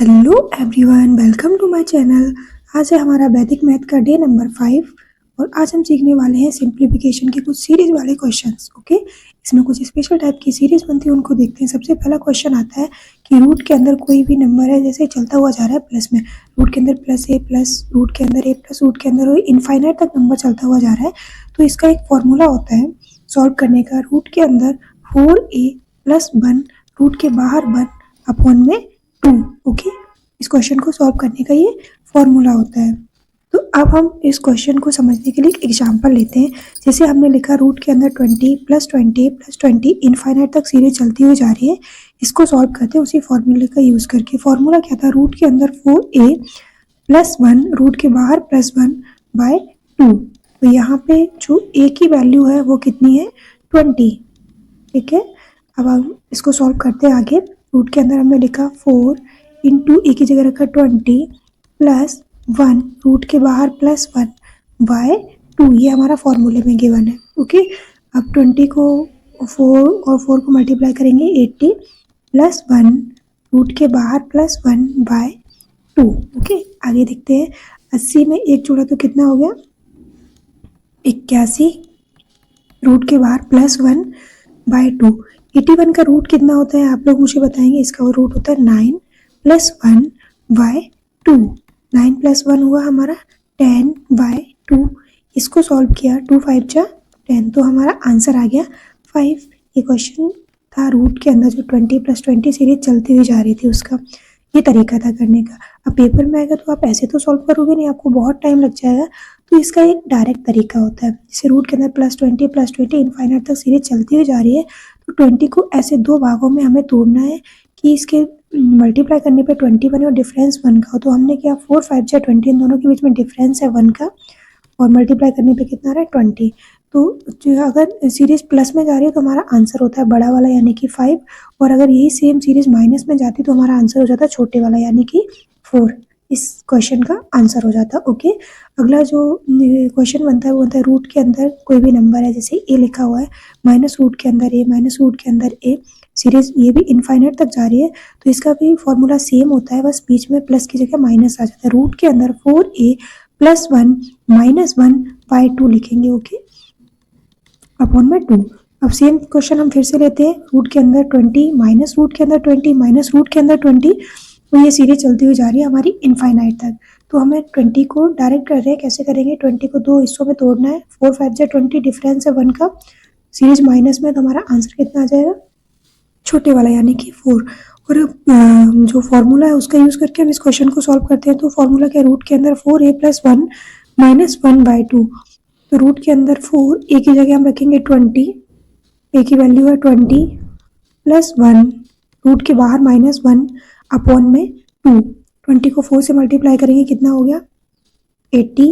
Hello everyone, welcome to my channel. आज है हमारा वैदिक मैथ का डे नंबर 5 और आज हम सीखने वाले हैं सिंप्लीफिकेशन के कुछ सीरीज वाले क्वेश्चंस। ओके, इसमें कुछ स्पेशल टाइप की सीरीज बनती है, उनको देखते हैं। सबसे पहला क्वेश्चन आता है कि रूट के अंदर कोई भी नंबर है, जैसे चलता हुआ जा रहा है प्लस में, रूट के अंदर प्लस ए प्लस रूट के अंदर ए प्लस रूट के अंदर इनफाइनाइट तक नंबर चलता हुआ जा रहा है। तो इसका एक फॉर्मूला होता है सॉल्व करने का। रूट के अंदर 4a प्लस 1 रूट के बाहर 1 अपॉन में 2। ओके, इस क्वेश्चन को सॉल्व करने का ये फॉर्मूला होता है। तो अब हम इस क्वेश्चन को समझने के लिए एक एग्जांपल लेते हैं। जैसे हमने लिखा रूट के अंदर 20 प्लस 20 प्लस 20 इनफाइनाइट तक सीरीज चलती हुई जा रही है। इसको सॉल्व करते हैं उसी फॉर्मूले का यूज करके। फॉर्मूला क्या था? रूट के अंदर 4a प्लस 1 रूट के बाहर प्लस 1 बाय 2। तो यहाँ पे जो a की वैल्यू है वो कितनी है? 20। ठीक है, अब हम इसको सॉल्व करते हैं आगे। रूट के अंदर हमने लिखा 4 इंटू ए की जगह रखा 20 प्लस 1 रूट के बाहर प्लस 1 बाय 2। ये हमारा फॉर्मूले में गिवन है। ओके, अब 20 को 4 और 4 को मल्टीप्लाई करेंगे 80 प्लस 1 रूट के बाहर प्लस 1 बाय 2। ओके, आगे देखते हैं। 80 में एक जोड़ा तो कितना हो गया? 81 रूट के बाहर प्लस 1 बाय 2। 81 का रूट कितना होता है आप लोग मुझे बताएंगे? इसका रूट होता है 9 प्लस 1 बाय 2। 9 प्लस 1 हुआ हमारा 10 बाय 2। इसको सॉल्व किया, 2 5 जा 10, तो हमारा आंसर आ गया 5। ये क्वेश्चन था रूट के अंदर जो 20 प्लस 20 सीरीज चलती हुई जा रही थी, उसका ये तरीका था करने का। अब पेपर में आएगा तो आप ऐसे तो सॉल्व करोगे नहीं, आपको बहुत टाइम लग जाएगा। तो इसका एक डायरेक्ट तरीका होता है। जैसे रूट के अंदर प्लस 20 इनफाइनाइट तक सीरीज चलती हुई जा रही है, तो 20 को ऐसे दो भागों में हमें तोड़ना है कि इसके मल्टीप्लाई करने पे 20 बने और डिफरेंस 1 का हो। तो हमने किया 4 5 जा 20, इन दोनों के बीच में डिफरेंस है 1 का, और मल्टीप्लाई करने पे कितना रहा है? 20। तो जो अगर सीरीज प्लस में जा रही है तो हमारा आंसर होता है बड़ा वाला यानी कि 5, और अगर यही सेम सीरीज माइनस में जाती तो हमारा आंसर हो जाता है छोटे वाला यानी कि 4। इस क्वेश्चन का आंसर हो जाता। ओके, अगला जो क्वेश्चन बनता है वो बनता है रूट के अंदर कोई भी नंबर है, जैसे ए लिखा हुआ है, माइनस रूट के अंदर ए माइनस रूट के अंदर ए, सीरीज ये भी इनफाइनाइट तक जा रही है। तो इसका भी फॉर्मूला सेम होता है, बस बीच में प्लस की जगह माइनस आ जाता है। रूट के अंदर 4a प्लस 1 माइनस 1 बाय 2 लिखेंगे। ओके, अपॉन में 2। अब सेम क्वेश्चन हम फिर से लेते हैं। रूट के अंदर 20 माइनस रूट के अंदर 20 माइनस रूट के अंदर 20, तो ये सीरीज चलती हुई जा रही है हमारी इनफाइनाइट तक। तो हमें 20 को डायरेक्ट कर रहे हैं, कैसे करेंगे? 20 को दो हिस्सों में तोड़ना है। 4 5 जा 20, डिफरेंस है 1 का, सीरीज माइनस में, तो हमारा आंसर कितना आ जाएगा? छोटे वाला यानी कि 4। और जो फॉर्मूला है उसका यूज करके हम इस क्वेश्चन को सॉल्व करते हैं। तो फॉर्मूला क्या? रूट के अंदर 4a प्लस 1 माइनस 1 बाय 2। तो रूट के अंदर 4 ए की जगह हम रखेंगे 20, ए की वैल्यू है 20 प्लस 1 रूट के बाहर माइनस 1 अपॉन में 2। 20 को 4 से मल्टीप्लाई करेंगे, कितना हो गया? 80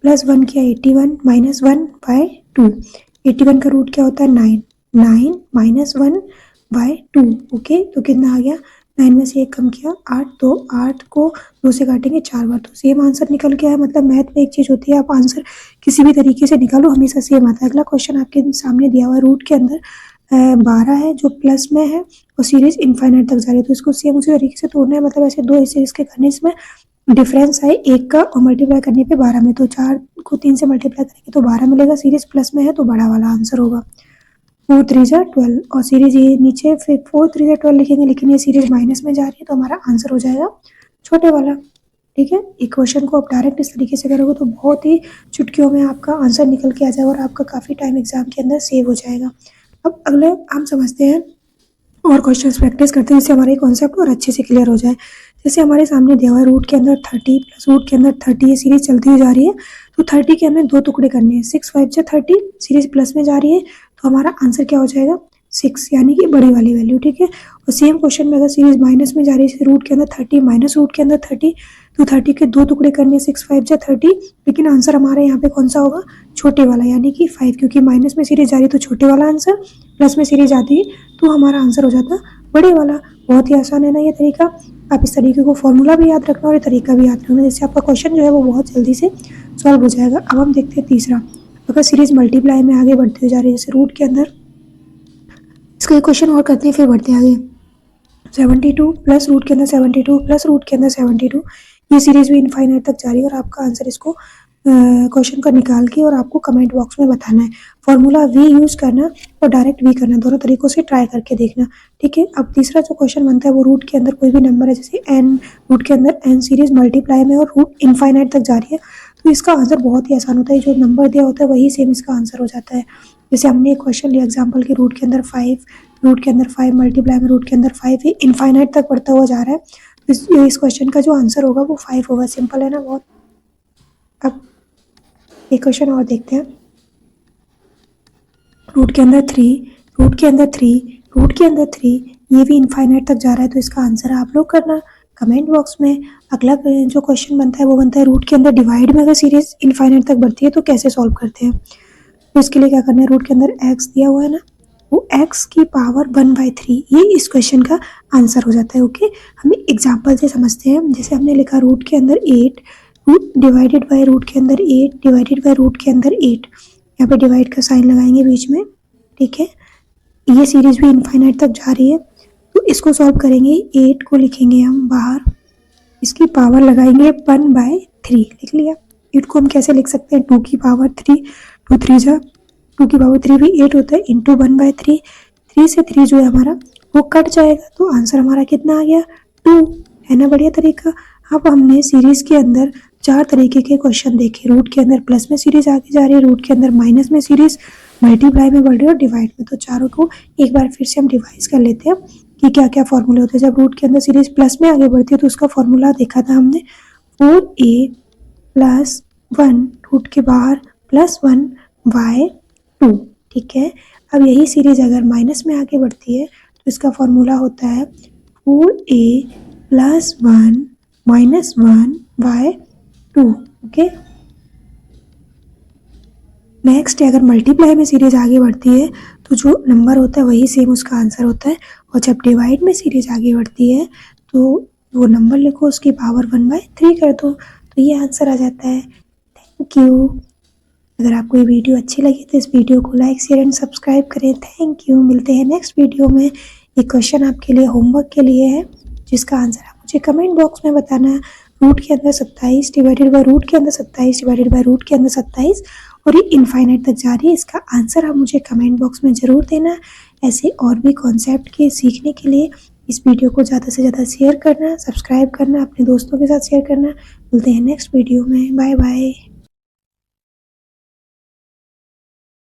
प्लस 1 किया 81 माइनस 1 बाय 2। 81 का रूट क्या होता है? 9। 9 माइनस 1 बाय 2। ओके, तो कितना आ गया? 9 में से 1 कम किया 8, तो 8 को 2 से काटेंगे 4 बार, तो सेम आंसर निकल के आया। मतलब मैथ में एक चीज़ होती है, आप आंसर किसी भी तरीके से निकालो हमेशा सेम आता है। अगला क्वेश्चन आपके सामने दिया हुआ है। रूट के अंदर 12 है जो प्लस में है और सीरीज इनफाइनाइट तक जा रही है, तो इसको सेम उसी तरीके से तोड़ना है। मतलब ऐसे दो हिस्से इसके करने, इसमें डिफरेंस है 1 का और मल्टीप्लाई करने पे 12 में, तो 4 को 3 से मल्टीप्लाई करेंगे तो 12 मिलेगा। सीरीज प्लस में है तो बड़ा वाला आंसर होगा। 4 3 जा 12, और सीरीज ये नीचे फिर 4 3 जा 12 लिखेंगे, लेकिन ये सीरीज माइनस में जा रही है तो हमारा आंसर हो जाएगा छोटे वाला। ठीक है, एक क्वेश्चन को आप डायरेक्ट इस तरीके से करोगे तो बहुत ही चुटकियों में आपका आंसर निकल के आ जाएगा और आपका काफ़ी टाइम एग्जाम के अंदर सेव हो जाएगा। अब अगले हम समझते हैं और क्वेश्चंस प्रैक्टिस करते हैं, जिससे हमारे कॉन्सेप्ट और अच्छे से क्लियर हो जाए। जैसे हमारे सामने दिया हुआ है रूट के अंदर 30 प्लस रूट के अंदर 30, ये सीरीज चलती हुई जा रही है। तो 30 के हमें दो टुकड़े करने हैं। 6 5 जा 30, सीरीज प्लस में जा रही है तो हमारा आंसर क्या हो जाएगा? 6, यानी कि बड़ी वाली वैल्यू। ठीक है, और सेम क्वेश्चन में अगर सीरीज माइनस में जा रही है, रूट के अंदर 30 माइनस रूट के अंदर 30, तो 30 के दो टुकड़े करने 6 5 जा 30, लेकिन आंसर हमारे यहाँ पे कौन सा होगा? छोटे वाला यानी कि 5, क्योंकि माइनस में सीरीज जा रही है तो छोटे वाला आंसर, प्लस में सीरीज आती है तो हमारा आंसर हो जाता बड़े वाला। बहुत ही आसान है ना ये तरीका? आप इस तरीके को फॉर्मूला भी याद रखना और ये तरीका भी याद रखना, जिससे आपका क्वेश्चन जो है वो बहुत जल्दी से सॉल्व हो जाएगा। अब हम देखते हैं तीसरा। अगर सीरीज मल्टीप्लाई में आगे बढ़ते हुए जा रही है, जैसे रूट के अंदर, इसका एक क्वेश्चन और करते हैं फिर बढ़ते हैं आगे। 72 प्लस रूट के अंदर 72 प्लस रूट के अंदर 72, ये सीरीज भी इनफाइनाइट तक जा रही है और आपका आंसर इसको क्वेश्चन का निकाल के और आपको कमेंट बॉक्स में बताना है। फॉर्मूला वी यूज़ करना और डायरेक्ट वी करना, दोनों तरीकों से ट्राई करके देखना, ठीक है। अब तीसरा जो क्वेश्चन बनता है वो रूट के अंदर कोई भी नंबर है, जैसे एन, रूट के अंदर एन सीरीज मल्टीप्लाई में और रूट इनफाइनाइट तक जा रही है, तो इसका आंसर बहुत ही आसान होता है, जो नंबर दिया होता है वही सेम इसका आंसर हो जाता है। जैसे हमने एक क्वेश्चन लिया एग्जाम्पल के रूट के अंदर 5, रूट के अंदर 5 मल्टीप्लाई में रूट के अंदर 5, ये इनफाइनाइट तक बढ़ता हुआ जा रहा है, इस क्वेश्चन का जो आंसर होगा वो 5 होगा। सिंपल है ना बहुत। अब एक क्वेश्चन और देखते हैं। रूट के अंदर 3, रूट के अंदर 3, रूट के अंदर 3, ये भी इनफाइनाइट तक जा रहा है, तो इसका आंसर आप लोग करना कमेंट बॉक्स में। अगला जो क्वेश्चन बनता है वो बनता है रूट के अंदर डिवाइड में अगर सीरीज इनफाइनाइट तक बढ़ती है तो कैसे सॉल्व करते हैं। तो इसके लिए क्या करना है, रूट के अंदर x दिया हुआ है ना, वो x की पावर 1/3, ये इस क्वेश्चन का आंसर हो जाता है। ओके, हम एग्जाम्पल से समझते हैं। जैसे हमने लिखा रूट के अंदर 8 रूट डिवाइडेड बाय रूट के अंदर 8 डिवाइडेड बाय रूट के अंदर 8, यहाँ पे डिवाइड का साइन लगाएंगे बीच में, ठीक है। ये सीरीज भी इनफाइनाइट तक जा रही है, तो इसको सॉल्व करेंगे। 8 को लिखेंगे हम बाहर, इसकी पावर लगाएंगे 1/3, लिख लिया। 8 को हम कैसे लिख सकते हैं, 2 की पावर 3, 2 3 जा 2 की पावर 3 भी 8 होता है, इंटू 1/3, 3 से 3 जो है हमारा वो कट जाएगा, तो आंसर हमारा कितना आ गया, 2, है ना। बढ़िया तरीका। अब हमने सीरीज के अंदर 4 तरीके के क्वेश्चन देखे। रूट के अंदर प्लस में सीरीज आगे जा रही है, रूट के अंदर माइनस में सीरीज, मल्टीप्लाई में बढ़ रही है और डिवाइड में। तो चारों को एक बार फिर से हम रिवाइज कर लेते हैं कि क्या क्या फॉर्मूले होते हैं। जब रूट के अंदर सीरीज प्लस में आगे बढ़ती है तो उसका फॉर्मूला देखा था हमने, 4a प्लस 1 रूट के बाहर प्लस 1/2, ठीक है। अब यही सीरीज अगर माइनस में आगे बढ़ती है तो इसका फॉर्मूला होता है 4a plus 1 minus 1/2, okay. Next, अगर मल्टीप्लाई में सीरीज आगे बढ़ती है तो जो नंबर होता है वही सेम उसका आंसर होता है, और जब डिवाइड में सीरीज आगे बढ़ती है तो वो नंबर लिखो, उसकी पावर 1/3 कर दो, तो ये आंसर आ जाता है। Thank you. अगर आपको ये वीडियो अच्छी लगी तो इस वीडियो को लाइक शेयर एंड सब्सक्राइब करें। Thank you. मिलते हैं नेक्स्ट वीडियो में। एक क्वेश्चन आपके लिए होमवर्क के लिए है, जिसका आंसर आप मुझे कमेंट बॉक्स में बताना है। रूट के अंदर 27 डिवाइडेड बाय रूट के अंदर 27 डिवाइडेड बाय रूट के अंदर 27, और ये इनफाइनाइट तक जा रही है। इसका आंसर आप मुझे कमेंट बॉक्स में ज़रूर देना। ऐसे और भी कॉन्सेप्ट के सीखने के लिए इस वीडियो को ज़्यादा से ज़्यादा शेयर करना, सब्सक्राइब करना, अपने दोस्तों के साथ शेयर करना। मिलते हैं नेक्स्ट वीडियो में। Bye bye.